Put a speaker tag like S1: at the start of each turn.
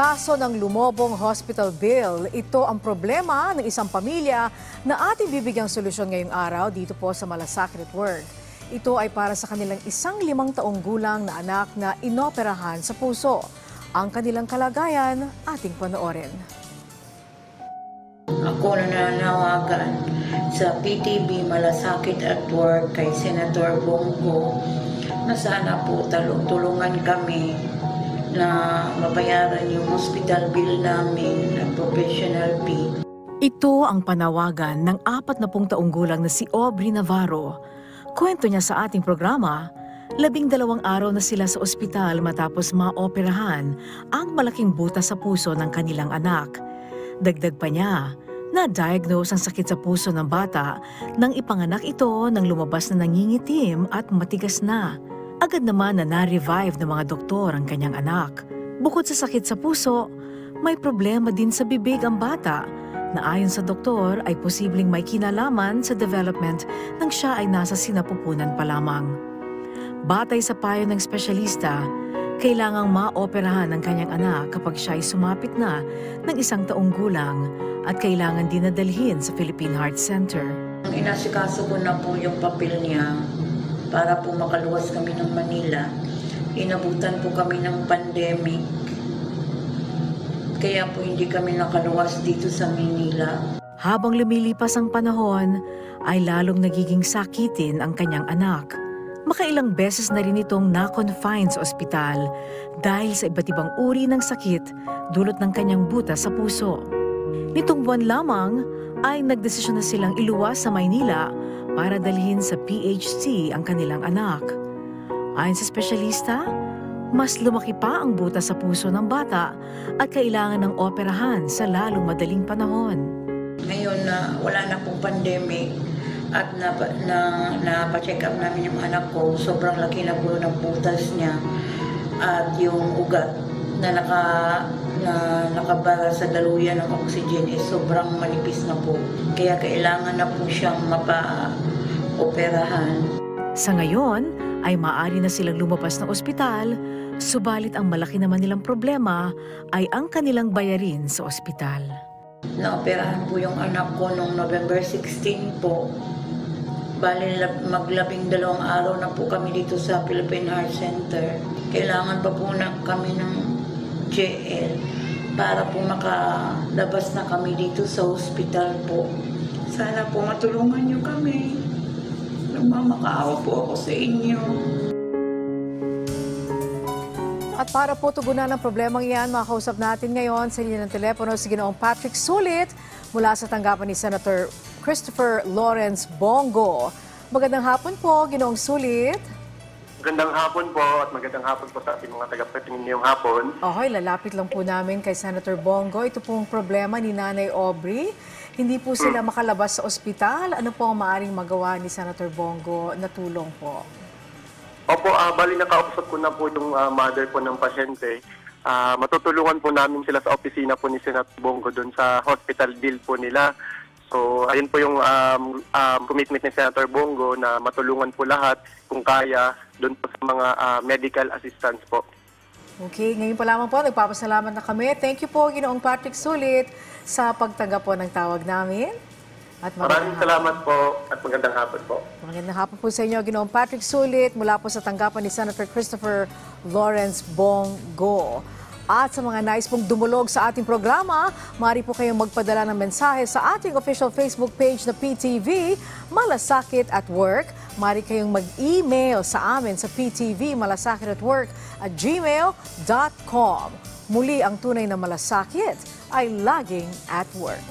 S1: Kaso ng lumobong hospital bill, ito ang problema ng isang pamilya na ating bibigyang solusyon ngayong araw dito po sa Malasakit at Work. Ito ay para sa kanilang 5 taong gulang na anak na inoperahan sa puso. Ang kanilang kalagayan ating panoorin.
S2: Ako nananawagan sa PTB Malasakit at Work kay Senator Bongo na sana po tulungan kami na mabayaran yung hospital bill namin at professional fee.
S1: Ito ang panawagan ng 40 taong gulang na si Aubrey Navarro. Kwento niya sa ating programa, 12 araw na sila sa ospital matapos maoperahan ang malaking butas sa puso ng kanilang anak. Dagdag pa niya, na-diagnose ang sakit sa puso ng bata nang ipanganak ito nang lumabas na nangingitim at matigas na. Agad naman na na-revive ng mga doktor ang kanyang anak. Bukod sa sakit sa puso, may problema din sa bibig ang bata na ayon sa doktor ay posibleng may kinalaman sa development nang siya ay nasa sinapupunan pa lamang. Batay sa payo ng espesyalista, kailangang maoperahan ang kanyang anak kapag siya ay sumapit na ng 1 taong gulang at kailangan din nadalhin sa Philippine Heart Center.
S2: Inasikaso ko na po yung papel niya para po makaluwas kami ng Manila. Inabutan po kami ng pandemic. Kaya po hindi kami nakaluwas dito sa Manila.
S1: Habang lumilipas ang panahon, ay lalong nagiging sakitin ang kanyang anak. Makailang beses na rin itong na-confine sa ospital dahil sa iba't ibang uri ng sakit dulot ng kanyang butas sa puso. Nitong buwan lamang ay nagdesisyon na silang iluwas sa Maynila para dalhin sa PHC ang kanilang anak. Ayon sa espesyalista, mas lumaki pa ang butas sa puso ng bata at kailangan ng operahan sa lalong madaling panahon.
S2: Ngayon na wala na pong pandemic at na-check up namin yung anak ko, sobrang laki na po ng butas niya at yung ugat na nakabara sa daluyan ng oxygen is sobrang manipis na po. Kaya kailangan na po siyang mapa-operahan.
S1: Sa ngayon ay maaari na silang lumabas ng ospital, subalit ang malaki naman nilang problema ay ang kanilang bayarin sa ospital.
S2: Naoperahan po yung anak ko noong November 16 po. Bali mag-12 araw na po kami dito sa Philippine Heart Center. Kailangan pa po kami ng JL para po makalabas na kami dito sa hospital po. Sana po matulungan niyo kami. Nagmamakaawa po ako sa inyo.
S1: At para po tugunan ang problemang iyan, makausap natin ngayon sa linya ng telepono si Ginoong Patrick Sulit mula sa tanggapan ni Senator Christopher Lawrence Bongo. Magandang hapon po, Ginoong Sulit.
S3: Magandang hapon po at magandang hapon po sa ating mga tagapatingin ngayong hapon.
S1: Okay, lalapit lang po namin kay Senator Bongo. Ito pong problema ni Nanay Aubrey. Hindi po sila makalabas sa ospital. Ano po ang maaaring magawa ni Senator Bongo na tulong po?
S3: Opo, bali nakausap ko na po yung mother po ng pasyente. Matutulungan po namin sila sa opisina po ni Senator Bongo doon sa hospital bill po nila. So, ayun po yung commitment ni Senator Bongo na matulungan po lahat kung kaya doon po sa mga medical assistance po.
S1: Okay, ngayon pa lamang po, nagpapasalamat na kami. Thank you po, Ginoong Patrick Sulit, sa pagtanggap po ng tawag namin. At
S3: maraming salamat po at magandang hapon po.
S1: Magandang hapon po sa inyo, Ginoong Patrick Sulit, mula po sa tanggapan ni Senator Christopher Lawrence Bongo. At sa mga nais pong dumulog sa ating programa, maaari po kayong magpadala ng mensahe sa ating official Facebook page na PTV Malasakit at Work. Maaari kayong mag-email sa amin sa ptvmalasakit@gmail.com. Muli, ang tunay na malasakit ay laging at work.